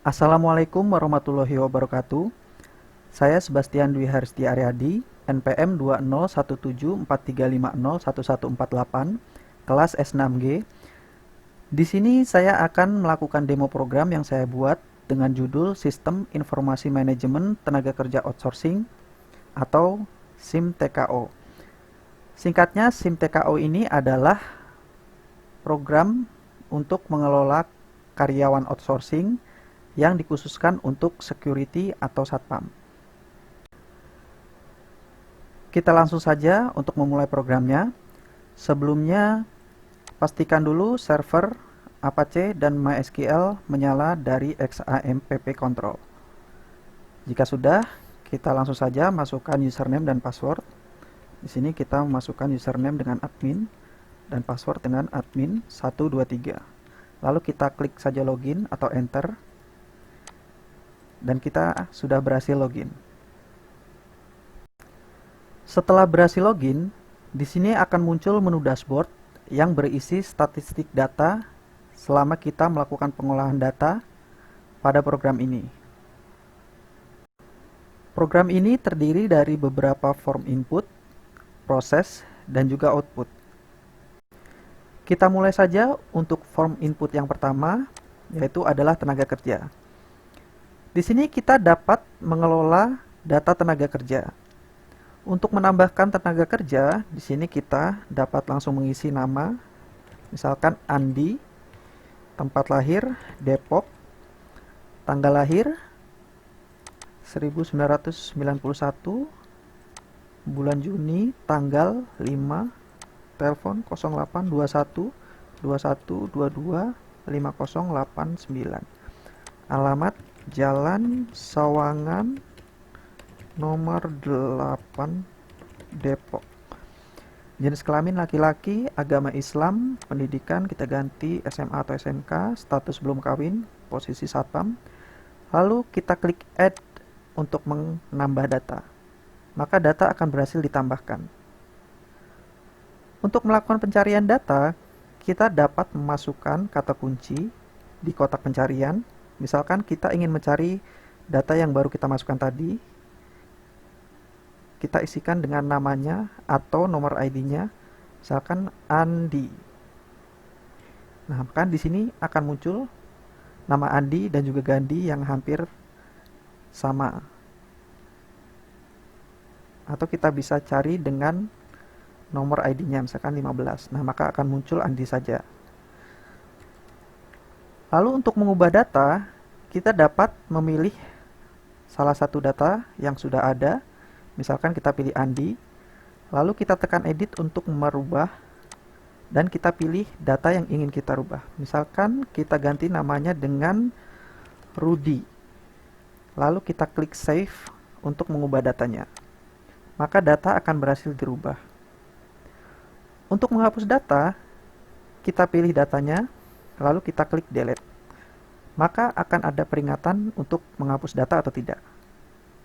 Assalamualaikum warahmatullahi wabarakatuh. Saya Sebastian Dwi Haristy Aryadi, NPM 2017435011148, kelas S6G. Di sini saya akan melakukan demo program yang saya buat dengan judul Sistem Informasi Manajemen Tenaga Kerja Outsourcing atau SIM-TKO. Singkatnya, SIM-TKO ini adalah program untuk mengelola karyawan outsourcing yang dikhususkan untuk security atau satpam. Kita langsung saja untuk memulai programnya. Sebelumnya, pastikan dulu server Apache dan MySQL menyala dari XAMPP Control. Jika sudah, kita langsung saja masukkan username dan password. Di sini kita memasukkan username dengan admin dan password dengan admin 123. Lalu kita klik saja login atau enter. Dan kita sudah berhasil login. Setelah berhasil login, di sini akan muncul menu dashboard yang berisi statistik data selama kita melakukan pengolahan data pada program ini. Program ini terdiri dari beberapa form input, proses, dan juga output. Kita mulai saja untuk form input yang pertama, yaitu adalah tenaga kerja. Di sini kita dapat mengelola data tenaga kerja. Untuk menambahkan tenaga kerja, di sini kita dapat langsung mengisi nama, misalkan Andi, tempat lahir Depok, tanggal lahir 1991, bulan Juni tanggal 5, telepon 0821 2122 5089, alamat Jalan Sawangan nomor 8 Depok. Jenis kelamin laki-laki, agama Islam, pendidikan kita ganti SMA atau SMK, status belum kawin, posisi satpam. Lalu kita klik add untuk menambah data. Maka data akan berhasil ditambahkan. Untuk melakukan pencarian data, kita dapat memasukkan kata kunci di kotak pencarian. Misalkan kita ingin mencari data yang baru kita masukkan tadi, kita isikan dengan namanya atau nomor ID-nya, misalkan Andi. Nah, kan di sini akan muncul nama Andi dan juga Gandhi yang hampir sama. Atau kita bisa cari dengan nomor ID-nya, misalkan 15. Nah, maka akan muncul Andi saja. Lalu untuk mengubah data, kita dapat memilih salah satu data yang sudah ada. Misalkan kita pilih Andi, lalu kita tekan edit untuk merubah, dan kita pilih data yang ingin kita rubah. Misalkan kita ganti namanya dengan Rudy. Lalu kita klik save untuk mengubah datanya. Maka data akan berhasil dirubah. Untuk menghapus data, kita pilih datanya, lalu kita klik delete. Maka akan ada peringatan untuk menghapus data atau tidak.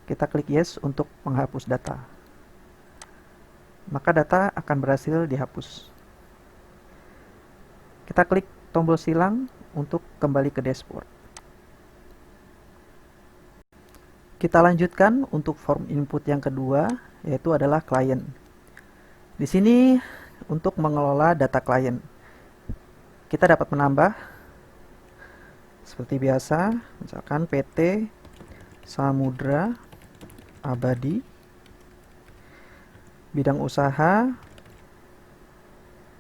Kita klik yes untuk menghapus data. Maka data akan berhasil dihapus. Kita klik tombol silang untuk kembali ke dashboard. Kita lanjutkan untuk form input yang kedua, yaitu adalah klien. Di sini untuk mengelola data klien, kita dapat menambah seperti biasa, misalkan PT Samudra Abadi, bidang usaha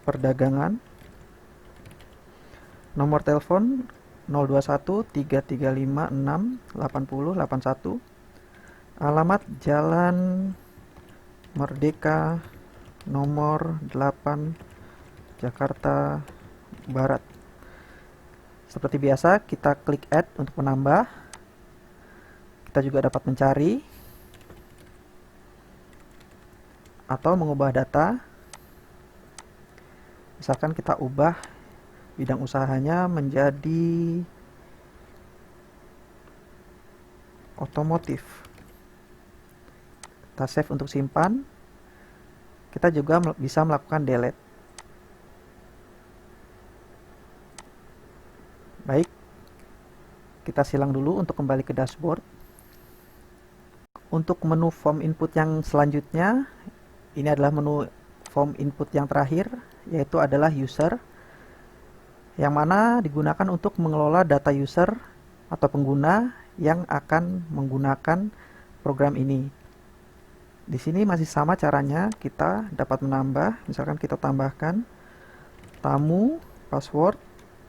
perdagangan, nomor telepon 021 335 6 80 81, alamat Jalan Merdeka nomor 8 Jakarta Barat. Seperti biasa, kita klik add untuk menambah. Kita juga dapat mencari atau mengubah data. Misalkan kita ubah bidang usahanya menjadi otomotif. Kita save untuk simpan. Kita juga bisa melakukan delete. Baik, Kita silang dulu untuk kembali ke dashboard. Untuk menu form input yang selanjutnya, ini adalah menu form input yang terakhir, yaitu adalah user, yang mana digunakan untuk mengelola data user atau pengguna yang akan menggunakan program ini. Di sini masih sama caranya, kita dapat menambah, misalkan kita tambahkan tamu, password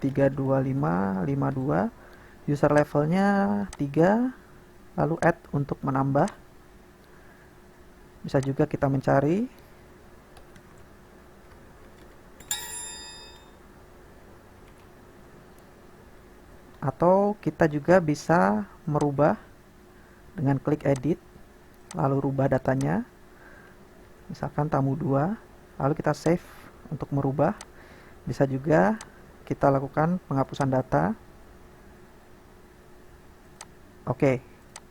32552, user levelnya 3, lalu add untuk menambah. Bisa juga kita mencari, atau kita juga bisa merubah dengan klik edit, lalu rubah datanya, misalkan tamu 2, lalu kita save untuk merubah. Bisa juga kita lakukan penghapusan data. Oke,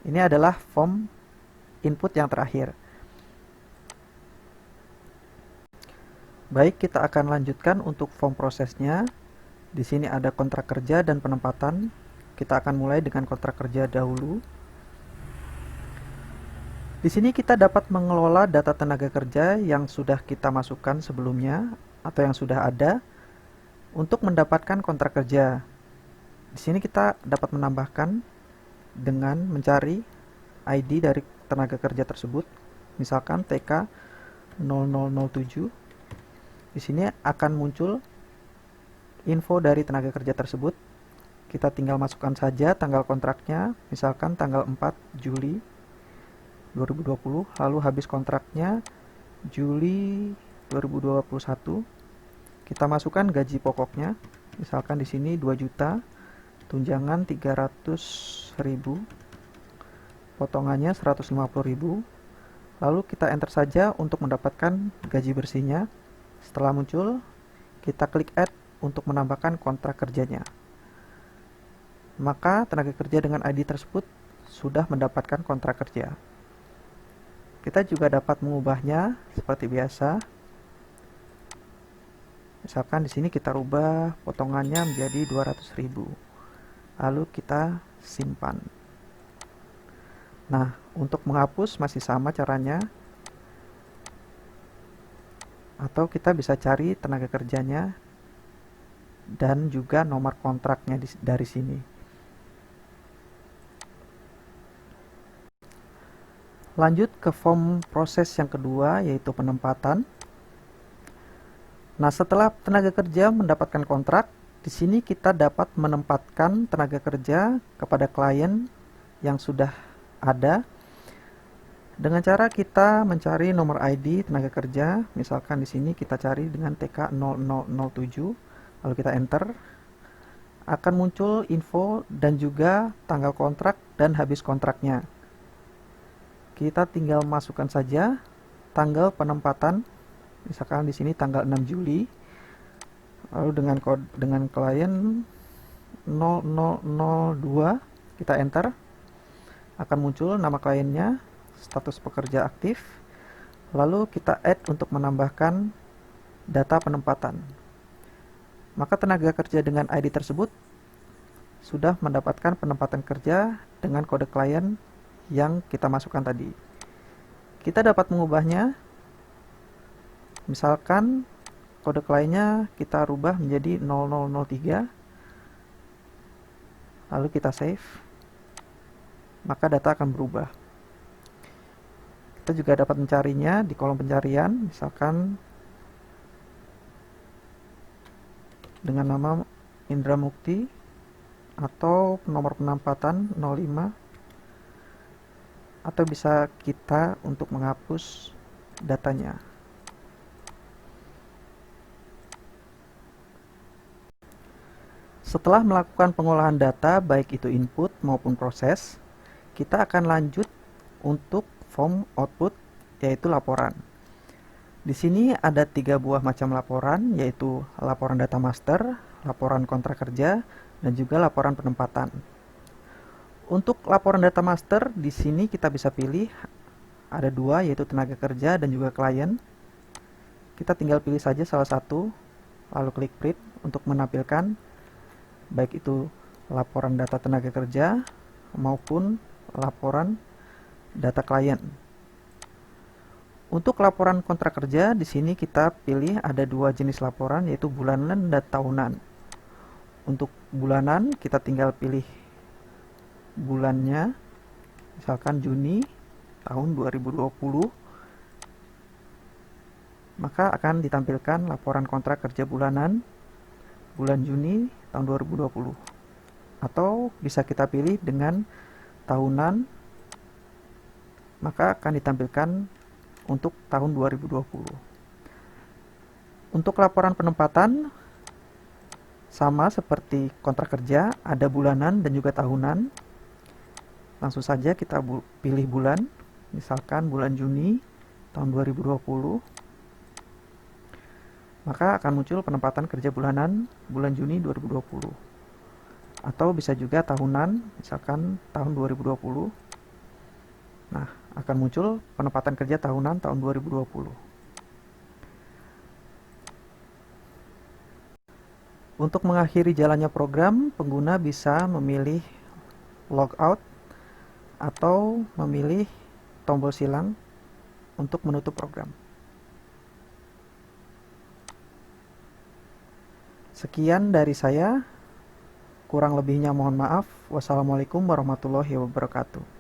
ini adalah form input yang terakhir. Baik, kita akan lanjutkan untuk form prosesnya. Di sini ada kontrak kerja dan penempatan. Kita akan mulai dengan kontrak kerja dahulu. Di sini kita dapat mengelola data tenaga kerja yang sudah kita masukkan sebelumnya atau yang sudah ada untuk mendapatkan kontrak kerja. Di sini kita dapat menambahkan dengan mencari ID dari tenaga kerja tersebut. Misalkan TK 0007. Di sini akan muncul info dari tenaga kerja tersebut. Kita tinggal masukkan saja tanggal kontraknya, misalkan tanggal 4 Juli 2020, lalu habis kontraknya Juli 2021. Kita masukkan gaji pokoknya, misalkan di sini 2 juta, tunjangan 300.000, potongannya 150.000. Lalu kita enter saja untuk mendapatkan gaji bersihnya. Setelah muncul, kita klik add untuk menambahkan kontrak kerjanya. Maka tenaga kerja dengan ID tersebut sudah mendapatkan kontrak kerja. Kita juga dapat mengubahnya seperti biasa. Misalkan di sini kita rubah potongannya menjadi 200.000. Lalu kita simpan. Nah, untuk menghapus masih sama caranya. Atau kita bisa cari tenaga kerjanya dan juga nomor kontraknya dari sini. Lanjut ke form proses yang kedua, yaitu penempatan. Nah, setelah tenaga kerja mendapatkan kontrak, di sini kita dapat menempatkan tenaga kerja kepada klien yang sudah ada dengan cara kita mencari nomor ID tenaga kerja. Misalkan di sini kita cari dengan TK 0007, lalu kita enter. Akan muncul info dan juga tanggal kontrak dan habis kontraknya. Kita tinggal masukkan saja tanggal penempatan. Misalkan di sini tanggal 6 Juli. Lalu dengan klien 0002, kita enter. Akan muncul nama kliennya, status pekerja aktif, lalu kita add untuk menambahkan data penempatan. Maka tenaga kerja dengan ID tersebut sudah mendapatkan penempatan kerja dengan kode klien yang kita masukkan tadi. Kita dapat mengubahnya, misalkan kode kliennya kita rubah menjadi 0003, lalu kita save, maka data akan berubah. Kita juga dapat mencarinya di kolom pencarian, misalkan dengan nama Indra Mukti atau nomor penempatan 05, atau bisa kita untuk menghapus datanya. Setelah melakukan pengolahan data, baik itu input maupun proses, kita akan lanjut untuk form output, yaitu laporan. Di sini ada 3 buah macam laporan, yaitu laporan data master, laporan kontrak kerja, dan juga laporan penempatan. Untuk laporan data master, di sini kita bisa pilih ada 2, yaitu tenaga kerja dan juga klien. Kita tinggal pilih saja salah satu, lalu klik print untuk menampilkan baik itu laporan data tenaga kerja maupun laporan data klien. Untuk laporan kontrak kerja, di sini kita pilih ada dua jenis laporan, yaitu bulanan dan tahunan. Untuk bulanan, kita tinggal pilih bulannya, misalkan Juni tahun 2020, maka akan ditampilkan laporan kontrak kerja bulanan bulan Juni tahun 2020. Atau bisa kita pilih dengan tahunan, maka akan ditampilkan untuk tahun 2020. Untuk laporan penempatan, sama seperti kontrak kerja, ada bulanan dan juga tahunan. Langsung saja kita pilih bulan, misalkan bulan Juni tahun 2020. Maka akan muncul penempatan kerja bulanan bulan Juni 2020. Atau bisa juga tahunan, misalkan tahun 2020. Nah, akan muncul penempatan kerja tahunan tahun 2020. Untuk mengakhiri jalannya program, pengguna bisa memilih logout atau memilih tombol silang untuk menutup program. Sekian dari saya. Kurang lebihnya mohon maaf. Wassalamualaikum warahmatullahi wabarakatuh.